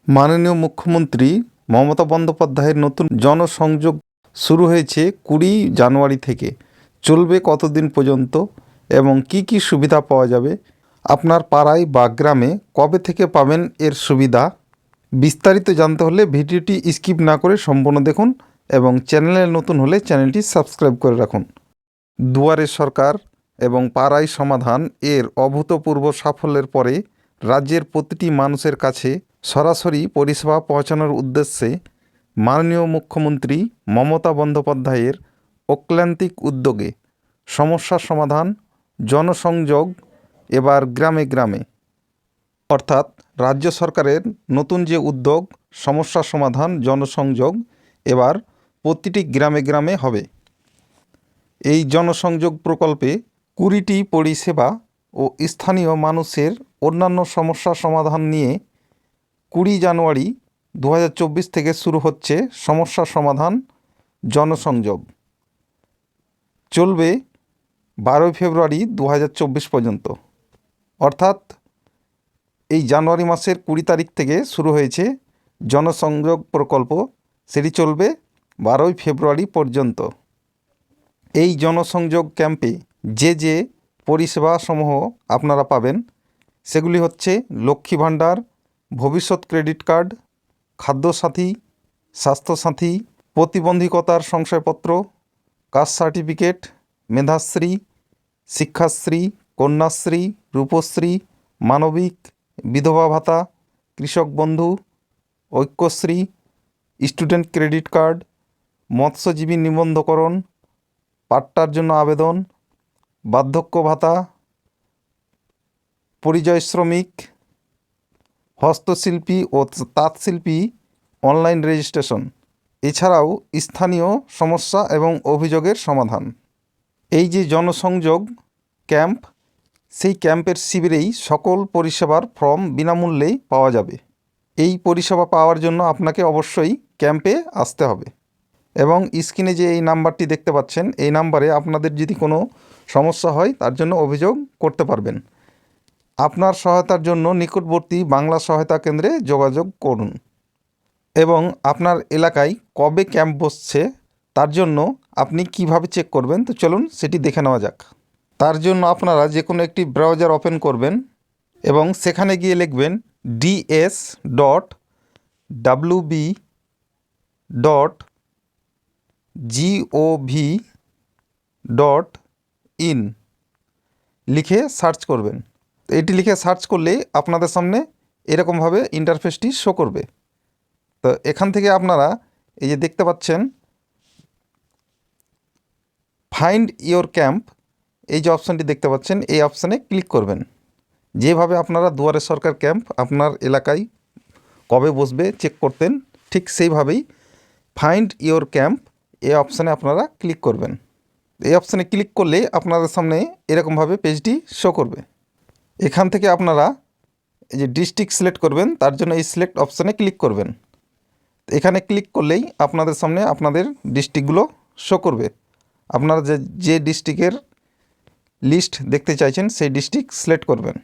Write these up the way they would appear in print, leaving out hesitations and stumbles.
মাননীয় মুখ্যমন্ত্রী মমতা বন্দ্যোপাধ্যায়ের নতুন জনসংযোগ শুরু হয়েছে 20 জানুয়ারি থেকে। চলবে কতদিন পর্যন্ত এবং কি কি সুবিধা পাওয়া যাবে, আপনার পাড়ায় বা গ্রামে কবে থেকে পাবেন এর সুবিধা, বিস্তারিত জানতে হলে ভিডিওটি স্কিপ না করে সম্পূর্ণ দেখুন এবং চ্যানেলে নতুন হলে চ্যানেলটি সাবস্ক্রাইব করে রাখুন। দুয়ারে সরকার এবং পাড়ায় সমাধান এর অভূতপূর্ব সাফল্যের পরে রাজ্যের প্রতিটি মানুষের কাছে সরাসরি পরিষেবা পৌঁছানোর উদ্দেশ্যে মাননীয় মুখ্যমন্ত্রী মমতা বন্দ্যোপাধ্যায়ের অক্লান্তিক উদ্যোগে সমস্যা সমাধান জনসংযোগ এবার গ্রামে গ্রামে, অর্থাৎ রাজ্য সরকারের নতুন যে উদ্যোগ সমস্যা সমাধান জনসংযোগ এবার প্রতিটি গ্রামে গ্রামে হবে। এই জনসংযোগ প্রকল্পে 20টি পরিষেবা ও স্থানীয় মানুষের অন্যান্য সমস্যা সমাধান নিয়ে 20 জানুয়ারি 2024 থেকে শুরু হচ্ছে সমস্যা সমাধান জনসংযোগ। চলবে 12 ফেব্রুয়ারি 2024 পর্যন্ত, অর্থাৎ এই জানুয়ারি মাসের 20 তারিখ থেকে শুরু হয়েছে জনসংযোগ প্রকল্প, সেটি চলবে 12 ফেব্রুয়ারি পর্যন্ত। এই জনসংযোগ ক্যাম্পে যে পরিষেবাসমূহ আপনারা পাবেন সেগুলি হচ্ছে লক্ষ্মী ভাণ্ডার, ভবিষ্যৎ ক্রেডিট কার্ড, খাদ্যসাথী, স্বাস্থ্যসাথী, প্রতিবন্ধকতার শংসাপত্র, কাস্ট সার্টিফিকেট, মেধাশ্রী, শিক্ষাশ্রী, কন্যাশ্রী, রূপশ্রী, মানবিক, বিধবা ভাতা, কৃষক বন্ধু, ঐক্যশ্রী, স্টুডেন্ট ক্রেডিট কার্ড, মৎস্যজীবী নিবন্ধকরণ, পাট্টার জন্য আবেদন, বার্ধক্য ভাতা, পরিযায়ী শ্রমিক, হস্তশিল্পী ও তাঁতশিল্পী অনলাইন রেজিস্ট্রেশন, এছাড়াও স্থানীয় সমস্যা এবং অভিযোগের সমাধান। এই যে জনসংযোগ ক্যাম্প, সেই ক্যাম্পের শিবিরেই সকল পরিষেবার ফর্ম বিনামূল্যেই পাওয়া যাবে। এই পরিষেবা পাওয়ার জন্য আপনাকে অবশ্যই ক্যাম্পে আসতে হবে এবং স্ক্রিনে যে এই নাম্বারটি দেখতে পাচ্ছেন এই নাম্বারে আপনাদের যদি কোনো সমস্যা হয় তার জন্য অভিযোগ করতে পারবেন। আপনার সহায়তার জন্য নিকটবর্তী বাংলা সহায়তা কেন্দ্রে যোগাযোগ করুন এবং আপনার এলাকায় কবে ক্যাম্প বসছে তার জন্য আপনি কিভাবে চেক করবেন, তো চলুন সেটি দেখে নেওয়া যাক। তার জন্য আপনারা যে কোনো একটি ব্রাউজার ওপেন করবেন এবং সেখানে গিয়ে লিখবেন ds.wb.gov.in লিখে সার্চ করবেন। এটি লিখে সার্চ করলেই আপনাদের সামনে এরকমভাবে ইন্টারফেসটি শো করবে। তো এখান থেকে আপনারা এই যে দেখতে পাচ্ছেন ফাইন্ড ইওর ক্যাম্প, এই যে অপশানটি দেখতে পাচ্ছেন এই অপশানে ক্লিক করবেন। যেভাবে আপনারা দুয়ারে সরকার ক্যাম্প আপনার এলাকায় কবে বসবে চেক করতেন, ঠিক সেইভাবেই ফাইন্ড ইওর ক্যাম্প এই অপশানে আপনারা ক্লিক করবেন। এই অপশানে ক্লিক করলে আপনাদের সামনে এরকমভাবে পেজটি শো করবে। এখান থেকে আপনারা এই যে ডিস্ট্রিক্ট সিলেক্ট করবেন, তার জন্য এই সিলেক্ট অপশানে ক্লিক করবেন। এখানে ক্লিক করলেই আপনাদের সামনে আপনাদের ডিস্ট্রিক্টগুলো শো করবে। আপনারা যে ডিস্ট্রিক্টের লিস্ট দেখতে চাইছেন সেই ডিস্ট্রিক্ট সিলেক্ট করবেন।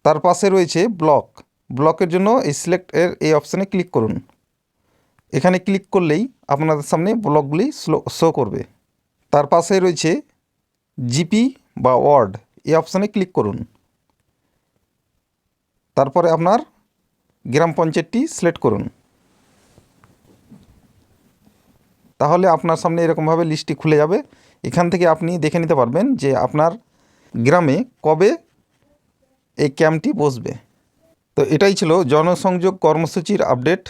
তার পাশে রয়েছে ব্লকের জন্য এই সিলেক্ট এর এই অপশানে ক্লিক করুন। এখানে ক্লিক করলেই আপনাদের সামনে ব্লকগুলি শো করবে। তার পাশে রয়েছে জিপি বা ওয়ার্ড, এই অপশানে ক্লিক করুন। তারপরে আপনার গ্রাম পঞ্চায়েতটি সিলেক্ট করুন। তাহলে আপনার সামনে এরকমভাবে লিস্টটি খুলে যাবে। এখান থেকে আপনি দেখে নিতে পারবেন যে আপনার গ্রামে কবে এই ক্যাম্পটি বসবে। তো এটাই ছিল জনসংযোগ কর্মসূচির আপডেট।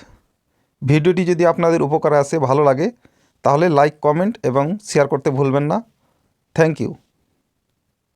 ভিডিওটি যদি আপনাদের উপকারে আসে, ভালো লাগে, তাহলে লাইক, কমেন্ট এবং শেয়ার করতে ভুলবেন না। Thank you.